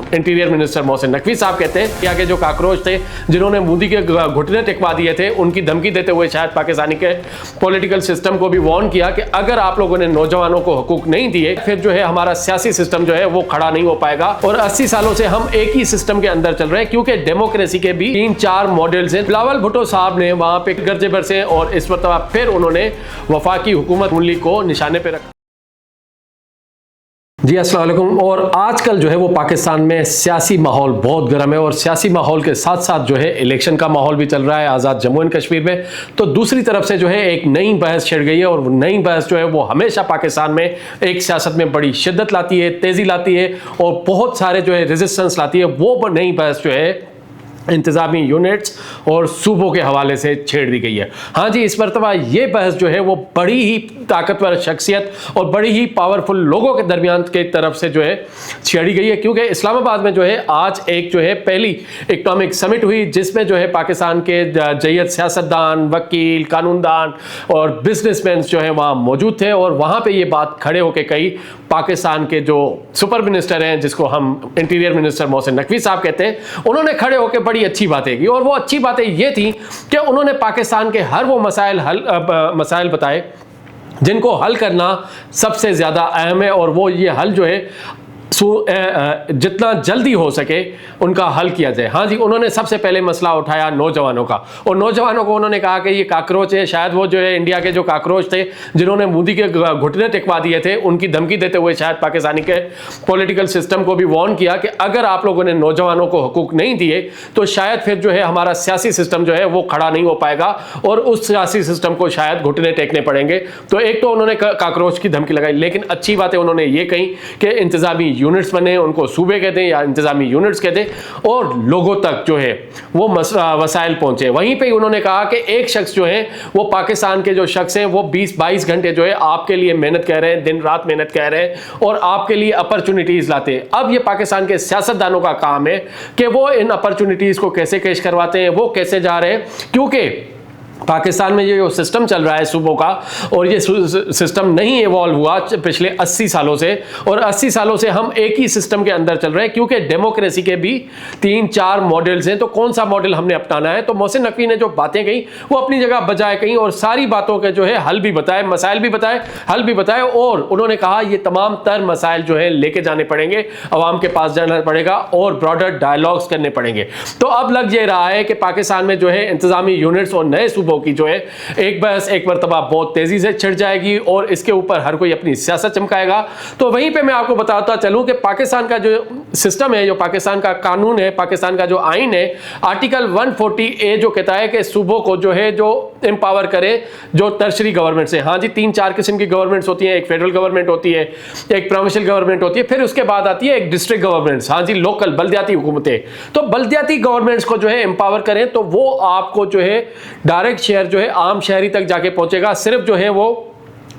Interior minister Mohsin Naqvi साहब कहते हैं कि आगे जो काकरोच थे जिन्होंने मोदी के घुटने टिकवा दिए थे, उनकी धमकी देते हुए शायद पाकिस्तानी के पॉलिटिकल सिस्टम को भी वार्न किया कि अगर आप लोगों ने नौजवानों को हकूक नहीं दिए फिर जो है हमारा सियासी सिस्टम जो है वो खड़ा नहीं हो पाएगा। और 80 सालों से हम एक ही सिस्टम के अंदर चल रहे हैं, क्योंकि डेमोक्रेसी के भी 3-4 मॉडल्स हैं। बिलावल भुट्टो साहब ने वहां पे गर्जे बरसे और इस मरतबा फिर उन्होंने वफाकी हुकूमत मुल्ली को निशाने पे रखा। जी अस्सलाम वालेकुम। और आजकल जो है वो पाकिस्तान में सियासी माहौल बहुत गर्म है और सियासी माहौल के साथ साथ जो है इलेक्शन का माहौल भी चल रहा है आज़ाद जम्मू एंड कश्मीर में। तो दूसरी तरफ से जो है एक नई बहस छिड़ गई है और नई बहस जो है वो हमेशा पाकिस्तान में एक सियासत में बड़ी शिद्दत लाती है, तेज़ी लाती है और बहुत सारे जो है रेजिस्टेंस लाती है। वो नई बहस जो है इंतज़ामी यूनिट्स और सूबों के हवाले से छेड़ दी गई है। हाँ जी, इस मरतबा ये बहस जो है वो बड़ी ही ताकतवर शख्सियत और बड़ी ही पावरफुल लोगों के दरमियान की तरफ से जो है छेड़ी गई है, क्योंकि इस्लामाबाद में जो है आज एक जो है पहली इकनॉमिक समिट हुई जिसमें जो है पाकिस्तान के जय्यद सियासतदान, वकील, कानूनदान और बिजनेसमैन जो है वहाँ मौजूद थे। और वहाँ पर ये बात खड़े होकर कही पाकिस्तान के जो सुपर मिनिस्टर हैं, जिसको हम इंटीरियर मिनिस्टर मोहसिन नकवी साहब कहते हैं, उन्होंने खड़े होकर बड़ी अच्छी बातें की। और वो अच्छी बातें ये थी कि उन्होंने पाकिस्तान के हर वो मसाइल बताए जिनको हल करना सबसे ज़्यादा अहम है और वो ये हल जो है जितना जल्दी हो सके उनका हल किया जाए। हाँ जी, उन्होंने सबसे पहले मसला उठाया नौजवानों का। और नौजवानों को उन्होंने कहा कि ये काकरोच है, शायद वो जो है इंडिया के जो काकरोच थे जिन्होंने मोदी के घुटने टिकवा दिए थे, उनकी धमकी देते हुए शायद पाकिस्तानी के पॉलिटिकल सिस्टम को भी वार्न किया कि अगर आप लोगों ने नौजवानों को हकूक नहीं दिए तो शायद फिर जो है हमारा सियासी सिस्टम जो है वो खड़ा नहीं हो पाएगा और उस सियासी सिस्टम को शायद घुटने टेकने पड़ेंगे। तो एक तो उन्होंने काकरोच की धमकी लगाई, लेकिन अच्छी बातें उन्होंने ये कही कि इंतजामी यूनिट्स बने, उनको सूबे कहते हैं या इंतजामी यूनिट्स कहते हैं, और लोगों तक जो है वो वसाइल पहुंचे। वहीं पे उन्होंने कहा कि एक शख्स जो है वो पाकिस्तान के जो शख्स हैं वो 20-22 घंटे जो है आपके लिए मेहनत कर रहे हैं, दिन रात मेहनत कर रहे हैं और आपके लिए अपॉर्चुनिटीज लाते हैं। अब ये पाकिस्तान के सियासतदानों का काम है कि वो इन अपॉर्चुनिटीज को कैसे पेश करवाते हैं, वो कैसे जा रहे हैं, क्योंकि पाकिस्तान में ये जो सिस्टम चल रहा है सूबों का, और ये सिस्टम नहीं इवॉल्व हुआ पिछले 80 सालों से, और 80 सालों से हम एक ही सिस्टम के अंदर चल रहे हैं, क्योंकि डेमोक्रेसी के भी 3-4 मॉडल्स हैं। तो कौन सा मॉडल हमने अपनाना है? तो मोहसिन नकवी ने जो बातें कही वो अपनी जगह बजाय कहीं और सारी बातों के जो है हल भी बताए, मसाइल भी बताए, हल भी बताए। और उन्होंने कहा ये तमाम तर मसाइल जो है लेके जाने पड़ेंगे, अवाम के पास जाना पड़ेगा और ब्रॉडर डायलॉग्स करने पड़ेंगे। तो अब लग ये रहा है कि पाकिस्तान में जो है इंतजामी यूनिट्स और नए सूबों की जो है एक बहस एक मरतबा बहुत तेजी से छिड़ जाएगी और इसके ऊपर हर कोई अपनी सियासत चमकाएगा। तो वहीं पे मैं आपको बताता चलूं कि पाकिस्तान का जो सिस्टम है, जो पाकिस्तान का कानून है, पाकिस्तान का जो आइन है, आर्टिकल 140A जो कहता है कि सूबों को जो है जो एम्पावर करे जो टर्शरी गवर्नमेंट से। हाँ जी, 3-4 किस्म की गवर्नमेंट्स होती हैं, एक फेडरल गवर्नमेंट होती है, एक प्रोविंशियल गवर्नमेंट होती है, फिर उसके बाद आती है एक डिस्ट्रिक्ट गवर्नमेंट्स। हाँ जी, लोकल बल्दियाती हुकूमतें। तो बल्दियाती गवर्नमेंट्स को जो है एम्पावर करें तो वो आपको जो है डायरेक्ट शेयर जो है आम शहरी तक जाके पहुंचेगा। सिर्फ जो है वो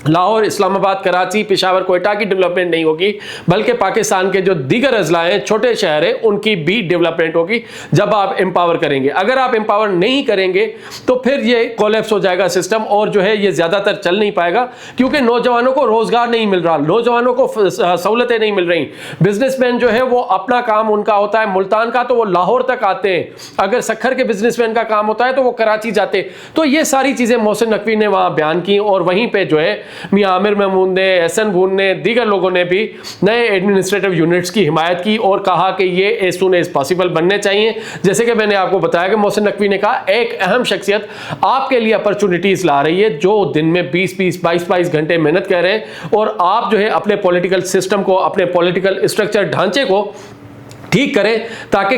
लाहौर, इस्लामाबाद, कराची, पेशावर, कोयटा की डेवलपमेंट नहीं होगी, बल्कि पाकिस्तान के जो दीगर अजला हैं, छोटे शहर हैं, उनकी भी डेवलपमेंट होगी जब आप एम्पावर करेंगे। अगर आप एम्पावर नहीं करेंगे तो फिर ये कोलैप्स हो जाएगा सिस्टम और जो है ये ज़्यादातर चल नहीं पाएगा, क्योंकि नौजवानों को रोज़गार नहीं मिल रहा, नौजवानों को सहूलतें नहीं मिल रही। बिजनेसमैन जो है वो अपना काम उनका होता है मुल्तान का, तो वो लाहौर तक आते हैं। अगर सखर के बिजनेसमैन का काम होता है तो वो कराची जाते। तो ये सारी चीज़ें मोहसिन नकवी ने वहाँ बयान की और वहीं पर जो है मियां आमिर महमूद ने, एहसन बून ने, दीगर लोगों ने भी नए एडमिनिस्ट्रेटिव यूनिट्स की हिमायत की और कहा कि ये एज सून एज पॉसिबल बनने चाहिए। जैसे कि मैंने आपको बताया कि मोहसिन नकवी ने कहा एक अहम शख्सियत आपके लिए अपॉर्चुनिटीज ला रही है जो दिन में 20-20, 22-22 घंटे मेहनत कर रहे हैं, और आप जो है अपने पॉलिटिकल सिस्टम को, अपने पॉलिटिकल स्ट्रक्चर ढांचे को ठीक करें ताकि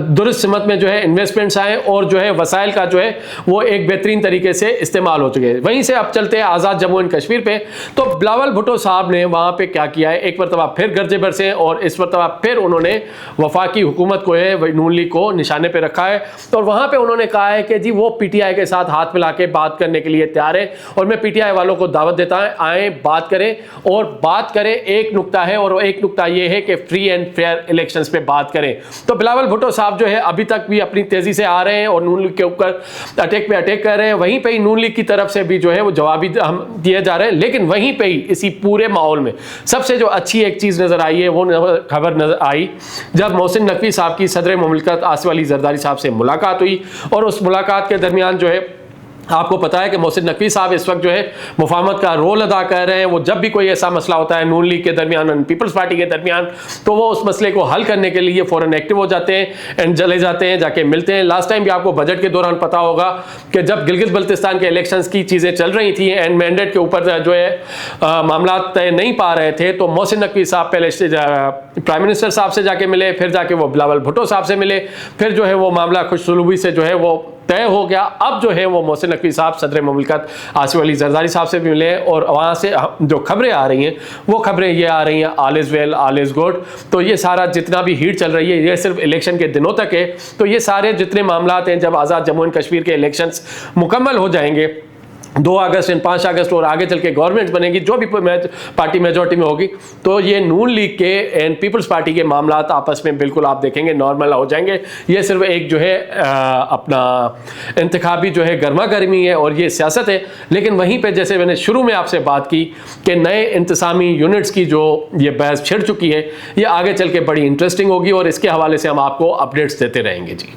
दुरुस्त सिमत में जो है इन्वेस्टमेंट्स आए और जो है वसाइल का जो है वो एक बेहतरीन तरीके से इस्तेमाल हो चुके हैं। वहीं से अब चलते हैं आज़ाद जम्मू एंड कश्मीर पे। तो बिलावल भुट्टो साहब ने वहाँ पे क्या किया है, एक मरतबा फिर गर्जे बरसे और इस मरतबा फिर उन्होंने वफाकी हुकूमत को है, नून लीग को निशाने पर रखा है। और वहाँ पर उन्होंने कहा है कि जी वो PTI के साथ हाथ मिला के बात करने के लिए तैयार है और मैं PTI वालों को दावत देता है आए बात करें और बात करें। एक नुकता है और एक नुकता ये है कि फ्री एंड फेयर इलेक्शंस पे बात करें तो बिलावल भुट्टो साहब जो है अभी तक भी अपनी तेजी से आ रहे हैं और नून लीग के ऊपर अटैक पे अटैक कर रहे हैं। वहीं पे ही नून लीग की तरफ से भी जो है वो जवाबी हम दिए जा रहे हैं। लेकिन वहीं पे ही इसी पूरे माहौल में सबसे जो अच्छी एक चीज नजर आई है वो खबर नजर आई जब मोहसिन नकवी साहब की सदर मुमलिकत आसिफ अली जरदारी साहब से मुलाकात हुई। और उस मुलाकात के दरमियान जो है आपको पता है कि मोहसिन नकवी साहब इस वक्त जो है मुफाहमत का रोल अदा कर रहे हैं। वो जब भी कोई ऐसा मसला होता है नून लीग के दरमियान और पीपल्स पार्टी के दरमियान तो वो उस मसले को हल करने के लिए फ़ौरन एक्टिव हो जाते हैं एंड चले जाते हैं, जाके मिलते हैं। लास्ट टाइम भी आपको बजट के दौरान पता होगा कि जब गिलगित बल्तिस्तान के इलेक्शंस की चीज़ें चल रही थी एंड मैंडेट के ऊपर जो है मामला तय नहीं पा रहे थे तो मोहसिन नकवी साहब पहले प्राइम मिनिस्टर साहब से जाके मिले, फिर जाके वो बिलावल भुट्टो साहब से मिले, फिर जो है वो मामला खुशसलूबी से जो है वो तय हो गया। अब जो है वो मोहसिन नकवी साहब सदर मुमलिकत आसिफ अली जरदारी साहब से भी मिले और वहाँ से जो खबरें आ रही हैं वो खबरें ये आ रही हैं all is well all is good. तो ये सारा जितना भी हीट चल रही है ये सिर्फ इलेक्शन के दिनों तक है। तो ये सारे जितने मामला हैं जब आज़ाद जम्मू एंड कश्मीर के इलेक्शंस मुकम्मल हो जाएंगे 2 अगस्त एंड 5 अगस्त और आगे चल के गवर्नमेंट बनेगी जो भी पार्टी मेजोरिटी में होगी तो ये नून लीग के एंड पीपल्स पार्टी के मामला आपस में बिल्कुल आप देखेंगे नॉर्मल हो जाएंगे। ये सिर्फ एक जो है अपना इंतखाबी जो है गर्मा गर्मी है और ये सियासत है। लेकिन वहीं पे जैसे मैंने शुरू में आपसे बात की कि नए इंतज़ामी यूनिट्स की जो ये बहस छिड़ चुकी है ये आगे चल के बड़ी इंटरेस्टिंग होगी और इसके हवाले से हम आपको अपडेट्स देते रहेंगे जी।